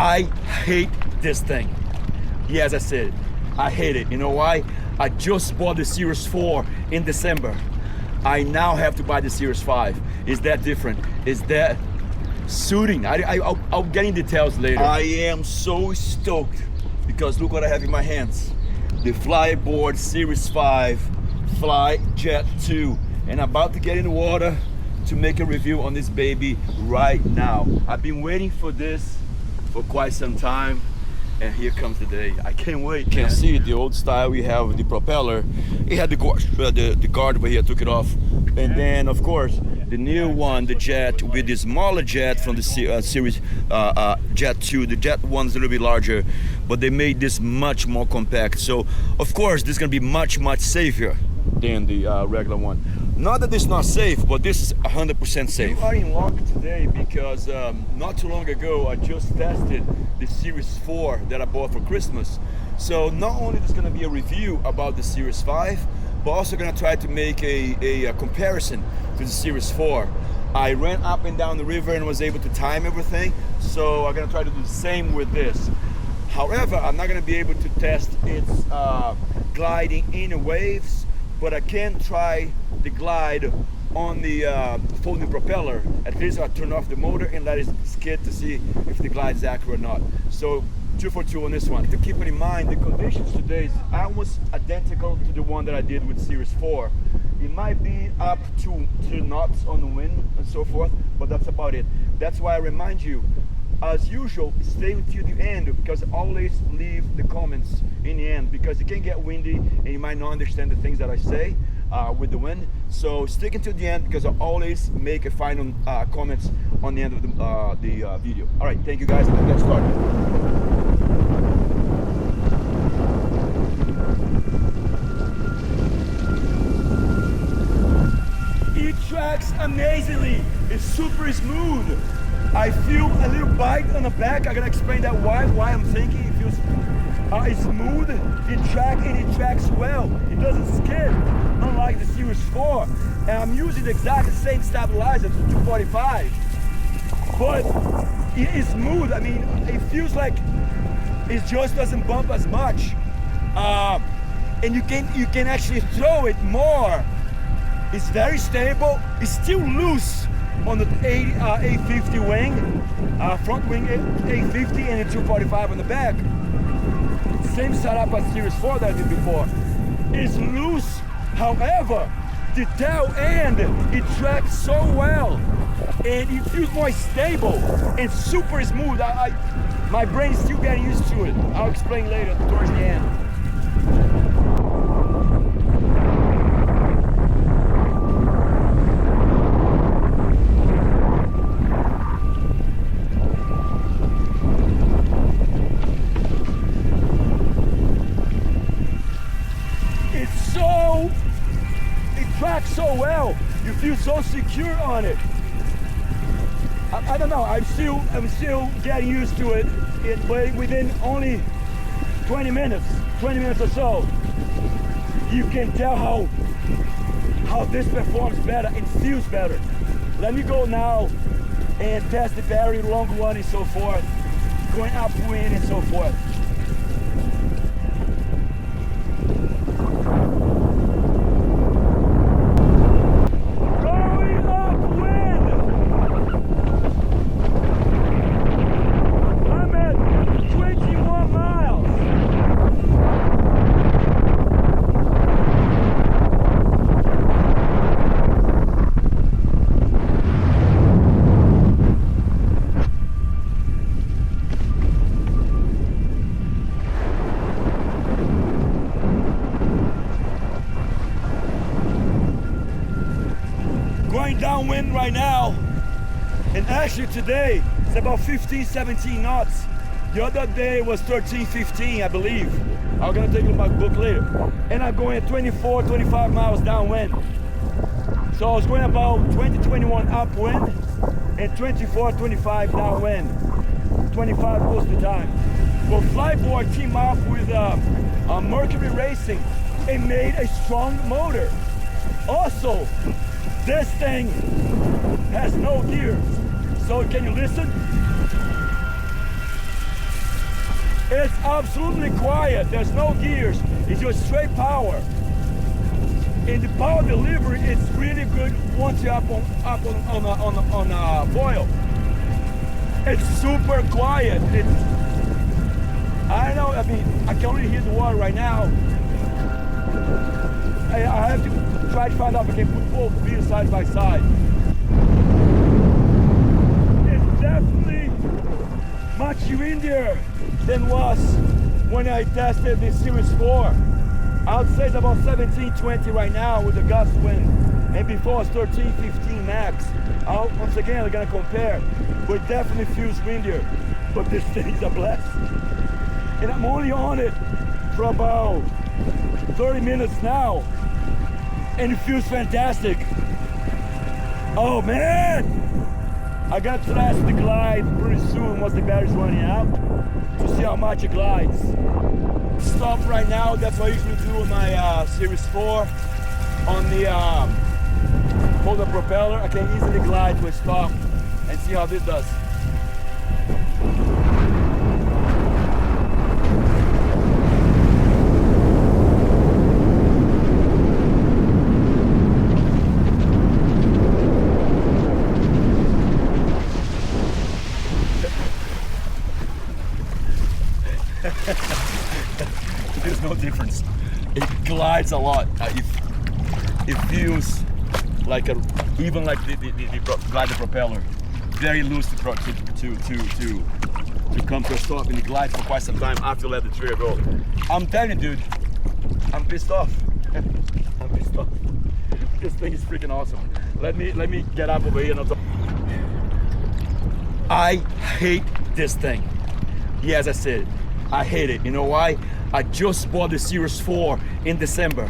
I hate this thing. Yes, I said it. I hate it. You know why? I just bought the Series 4 in December. I now have to buy the Series 5. Is that different? Is that suiting? I'll get in details later. I am so stoked because look what I have in my hands. The Fliteboard Series 5 Flite Jet 2. And I'm about to get in the water to make a review on this baby right now. I've been waiting for this for quite some time, and here comes the day. I can't wait. You can see the old style. We have the propeller. It had the guard, but here I took it off. And then, of course, the new one, the Jet, with the smaller jet from the Series Jet 2. The Jet 1 is a little bit larger, but they made this much more compact. So, of course, this is going to be much safer than the regular one. Not that it's not safe, but this is 100% safe. You are in luck today because not too long ago I just tested the Series 4 that I bought for Christmas. So not only is going to be a review about the Series 5, but also going to try to make a comparison to the Series 4. I ran up and down the river and was able to time everything, so I'm going to try to do the same with this. However, I'm not going to be able to test its gliding in the waves, but I can try the glide on the folding propeller. At least I'll turn off the motor and let it skid to see if the glide is accurate or not. So 2 for 2 on this one. To keep in mind, the conditions today is almost identical to the one that I did with Series 4. It might be up to 2 knots on the wind and so forth, but that's about it. That's why I remind you, as usual, stay until the end, because always leave the comments in the end, because it can get windy and you might not understand the things that I say with the wind. So stick until the end, because I always make a final comments on the end of the video. All right, thank you guys, and let's get started. It tracks amazingly. It's super smooth. I feel a little bite on the back. I'm gonna explain that why I'm thinking it feels smooth. It tracks well. It doesn't skid, unlike the Series 4. And I'm using the exact same stabilizer, the 245. But it is smooth. I mean, it feels like it just doesn't bump as much. And you can actually throw it more. It's very stable. It's still loose on the 850 wing, front wing 850 and a 245 on the back. Same setup as Series 4 that I did before. It's loose, however, the tail end, it tracks so well and it feels more stable and super smooth. My brain's still getting used to it. I'll explain later towards the end. So well, you feel so secure on it. I don't know, I'm still getting used to it, but within only 20 minutes or so, you can tell how this performs better and feels better. Let me go now and test the battery, long run and so forth, going upwind and so forth. Downwind right now, and actually today it's about 15-17 knots. The other day was 13-15, I believe. I'm gonna take a look at my book later. And I'm going at 24-25 miles downwind. So I was going about 20-21 upwind and 24-25 downwind. 25 most of the time. Well, Fliteboard teamed up with Mercury Racing and made a strong motor. Also, this thing has no gears. So can you listen? It's absolutely quiet. There's no gears. It's just straight power. And the power delivery is really good once you're up on foil. It's super quiet. I know. I mean, I can only hear the water right now. I have to try to find out if I can put both wheels side by side. It's definitely much windier than was when I tested the Series 4. I would say it's about 17, 20 right now with the gust wind. And before it's 13, 15 max. Once again, I'm gonna compare. But it definitely feels windier. But this thing's a blast. And I'm only on it for about 30 minutes now. And it feels fantastic. Oh man! I got to test the glide pretty soon once the battery's running out to see how much it glides. Stop right now, that's what I usually do with my Series 4 on the hold the propeller. I can easily glide to a stop and see how this does. There's no difference. It glides a lot. It feels like even like the propeller, very loose to come to a stop, and it glides for quite some time after you let the trigger go. I'm telling you, dude, I'm pissed off. I'm pissed off. This thing is freaking awesome. Let me get up over here and I'll talk. I hate this thing. Yeah, as I said, I hate it. You know why? I just bought the Series 4 in December.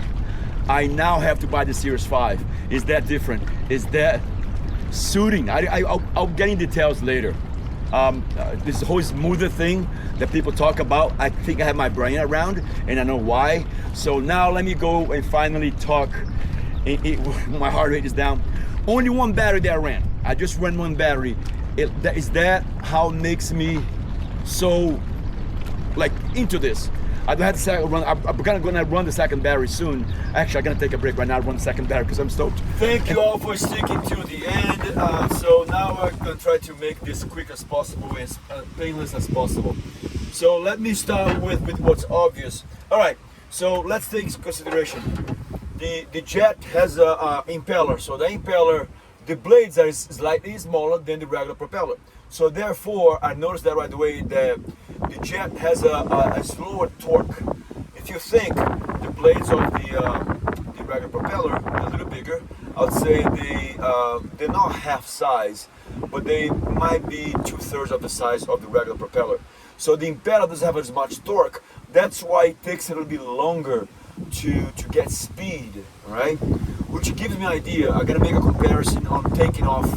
I now have to buy the Series 5. Is that different? Is that suiting? I'll get in details later. This whole smoother thing that people talk about, I think I have my brain around and I know why. So now let me go and finally talk. My heart rate is down. Only one battery that I ran. I just ran one battery. Is that how it makes me so like into this? I don't have to run. I'm gonna run the second battery soon. Actually, I'm gonna take a break right now, run the second battery because I'm stoked. Thank you all for sticking to the end. So now I'm gonna try to make this quick as possible, as painless as possible. So let me start with what's obvious. All right. So let's take into consideration. The jet has a impeller. So the impeller, the blades are slightly smaller than the regular propeller. So therefore, I noticed that right away. The jet has a slower torque. If you think the blades of the regular propeller are a little bigger, I would say they're not half size, but they might be 2/3 of the size of the regular propeller. So the impeller doesn't have as much torque. That's why it takes a little bit longer to get speed, right? Which gives me an idea. I'm gonna make a comparison on taking off,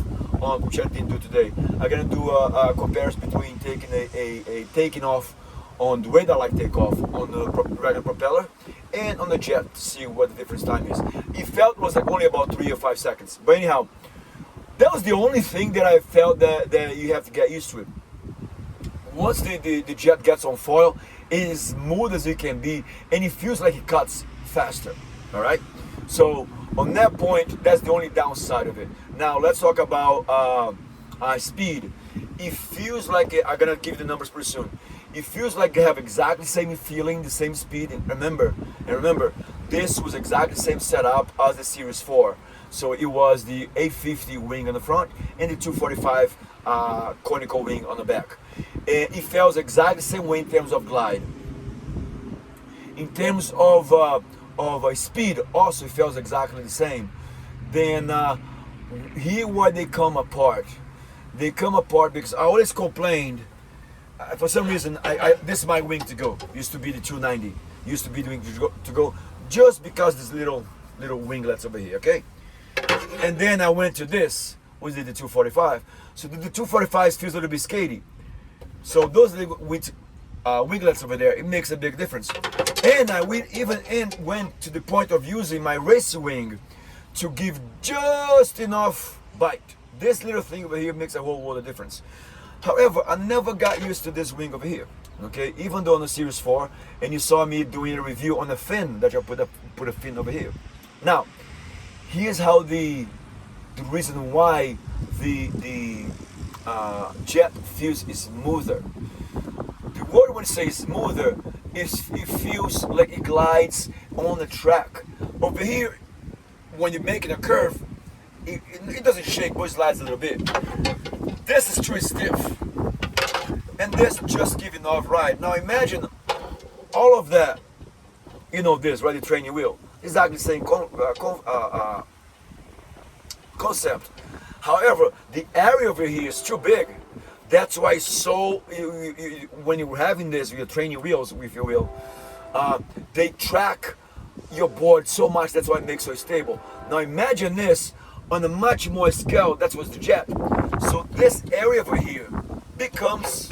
which I didn't do today. I'm gonna do a comparison between taking a taking off on the way that I like take off on the regular propeller and on the jet to see what the difference time is. It felt was like only about 3 or 5 seconds. But anyhow, that was the only thing that I felt that you have to get used to it. Once the jet gets on foil, it is smooth as it can be, and it feels like it cuts faster. All right. So on that point, that's the only downside of it. Now let's talk about speed. It feels like I'm gonna give you the numbers pretty soon. It feels like they have exactly the same feeling, the same speed. And remember, this was exactly the same setup as the Series 4. So it was the 850 wing on the front and the 245 conical wing on the back. And it feels exactly the same way in terms of glide. In terms of speed, also it feels exactly the same. Then here where they come apart. They come apart because I always complained. For some reason, this is my wing to go. Used to be the 290. Used to be the wing to go just because this little winglets over here. Okay. And then I went to this, which is the 245. So the 245 feels a little bit skatey. So those with winglets over there, it makes a big difference. And I went to the point of using my race wing to give just enough bite. This little thing over here makes a whole world of difference. However, I never got used to this wing over here. okay, even though on the Series 4, and you saw me doing a review on the fin that I put a fin over here. Now, here's how the reason why the jet feels smoother. The word when it says smoother is it feels like it glides on the track. Over here, when you're making a curve, it doesn't shake, but it slides a little bit. This is too stiff, and this just giving off right. Now imagine all of that. You know this, right? The training wheel. Exactly the same concept. However, the area over here is too big. That's why when you're having this with your training wheels, if you will, they track your board so much. That's why it makes it so stable. Now imagine this on a much more scale. That's what's the jet. So this area over here becomes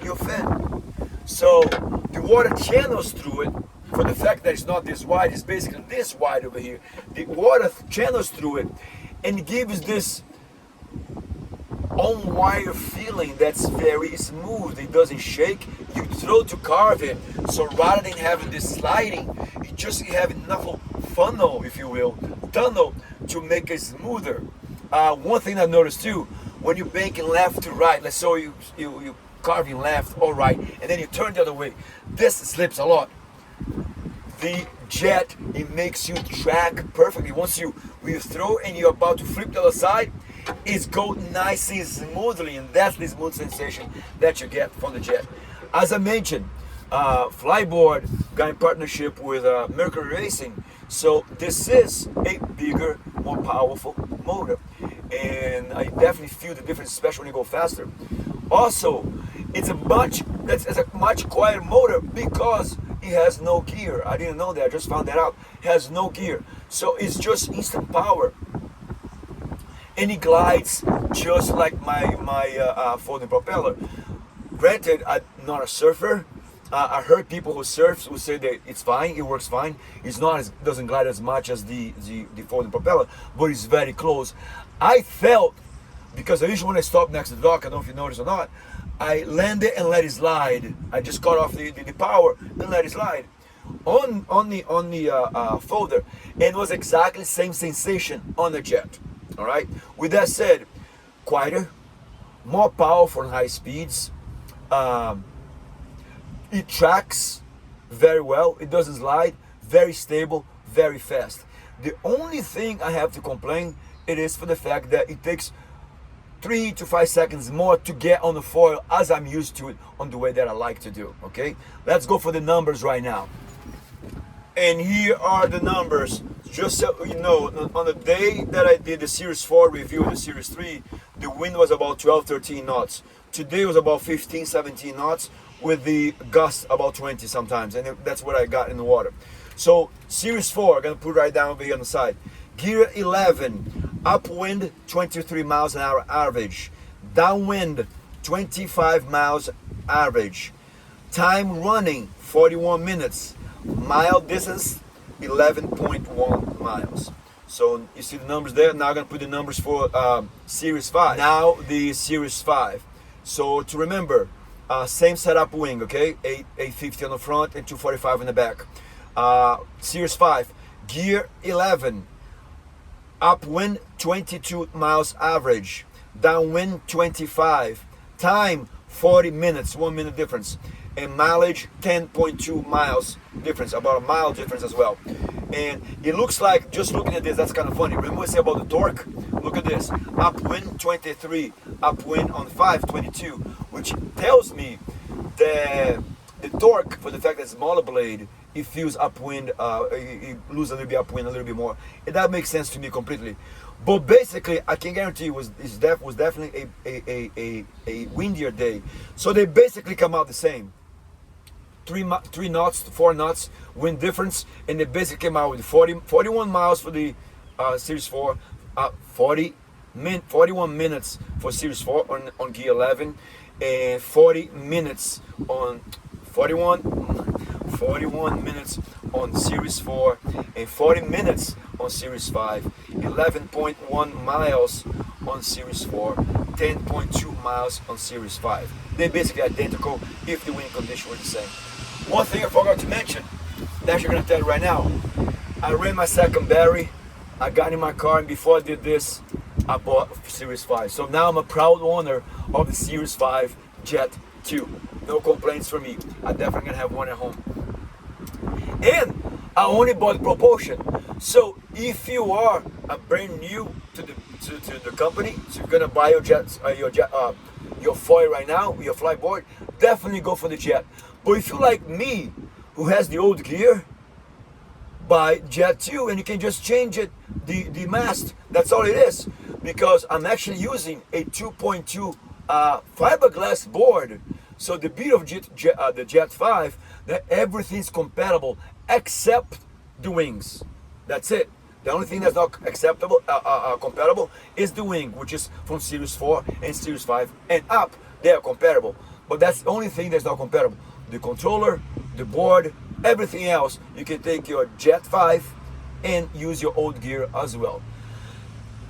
your fin. So the water channels through it. For the fact that it's not this wide, it's basically this wide over here. The water channels through it and gives this on wire feeling that's very smooth. It doesn't shake. You throw to carve it. So rather than having this sliding, you just have enough funnel, if you will, tunnel to make it smoother. One thing I noticed too, when you're banking left to right, let's say you carving left or right, and then you turn the other way, this slips a lot. The jet, it makes you track perfectly. Once you throw and you're about to flip the other side, it's go nice and smoothly, and that's the smooth sensation that you get from the jet. As I mentioned, Fliteboard got in partnership with Mercury Racing, so this is a bigger, more powerful motor, and I definitely feel the difference, especially when you go faster. Also, it's a much quieter motor because it has no gear. I didn't know that. I just found that out. It has no gear, so it's just instant power. And it glides just like my folding propeller. Granted, I'm not a surfer. I heard people who surf who say that it's fine, it works fine. It's not, it doesn't glide as much as the folding propeller, but it's very close. I felt, because usually when I stop next to the dock, I don't know if you noticed or not, I landed and let it slide. I just cut off the power and let it slide on the folder, and it was exactly the same sensation on the jet. All right. With that said, quieter, more powerful on high speeds. It tracks very well. It doesn't slide. Very stable. Very fast. The only thing I have to complain it is for the fact that it takes 3 to 5 seconds more to get on the foil, as I'm used to it on the way that I like to do. Okay. Let's go for the numbers right now. And here are the numbers. Just so you know, on the day that I did the Series 4 review of the Series 3, the wind was about 12-13 knots. Today was about 15-17 knots, with the gust about 20 sometimes, and that's what I got in the water. So Series 4, I'm gonna put right down over here on the side. Gear 11, upwind 23 miles an hour average, downwind 25 miles average, time running 41 minutes, mile distance 11.1 miles. So you see the numbers there. Now I'm gonna put the numbers for Series 5. Now the Series 5. So to remember, same setup wing, okay? 850 on the front and 245 in the back. Series 5, gear 11, upwind 22 miles average, downwind 25, time 40 minutes, 1 minute difference, and mileage 10.2 miles difference, about a mile difference as well. And it looks like, just looking at this, that's kind of funny. Remember what I said about the torque? Look at this, upwind 23, upwind on 522, which tells me that the torque, for the fact that it's smaller blade, it feels upwind, it loses a little bit upwind, a little bit more. And that makes sense to me completely. But basically, I can guarantee it was definitely a windier day. So they basically come out the same. 3 knots, 4 knots wind difference, and they basically came out with 41 miles for the Series 4, 41 minutes for Series 4 on gear 11, and 40 minutes on 41 minutes on Series 4, and 40 minutes on Series 5, 11.1 miles on Series 4, 10.2 miles on Series 5. They're basically identical if the wind condition were the same. One thing I forgot to mention, that you're gonna tell you right now, I ran my second battery, I got in my car, and before I did this, I bought Series 5. So now I'm a proud owner of the Series 5 Jet 2. No complaints from me. I definitely gonna have one at home. And I only bought propulsion. So if you are a brand new to the company, so you're gonna buy your foil right now, your Fliteboard, definitely go for the Jet. But if you like me, who has the old gear, buy Jet 2, and you can just change it, the mast. That's all it is. Because I'm actually using a 2.2 fiberglass board. So the beauty of the Jet 5, that everything's compatible except the wings. That's it. The only thing that's not compatible is the wing, which is from Series 4 and Series 5 and up. They are compatible. But that's the only thing that's not compatible. The controller, the board, everything else, you can take your Jet 5 and use your old gear as well.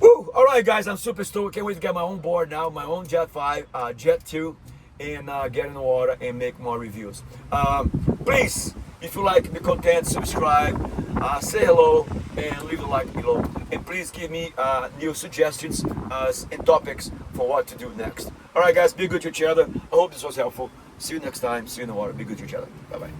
Woo! All right, guys, I'm super stoked. Can't wait to get my own board now, my own Jet 5, Jet 2, and get in the water and make more reviews. Please, if you like the content, subscribe, say hello, and leave a like below. And please give me new suggestions and topics for what to do next. All right, guys, be good to each other. I hope this was helpful. See you next time. See you in the water. Be good to each other. Bye-bye.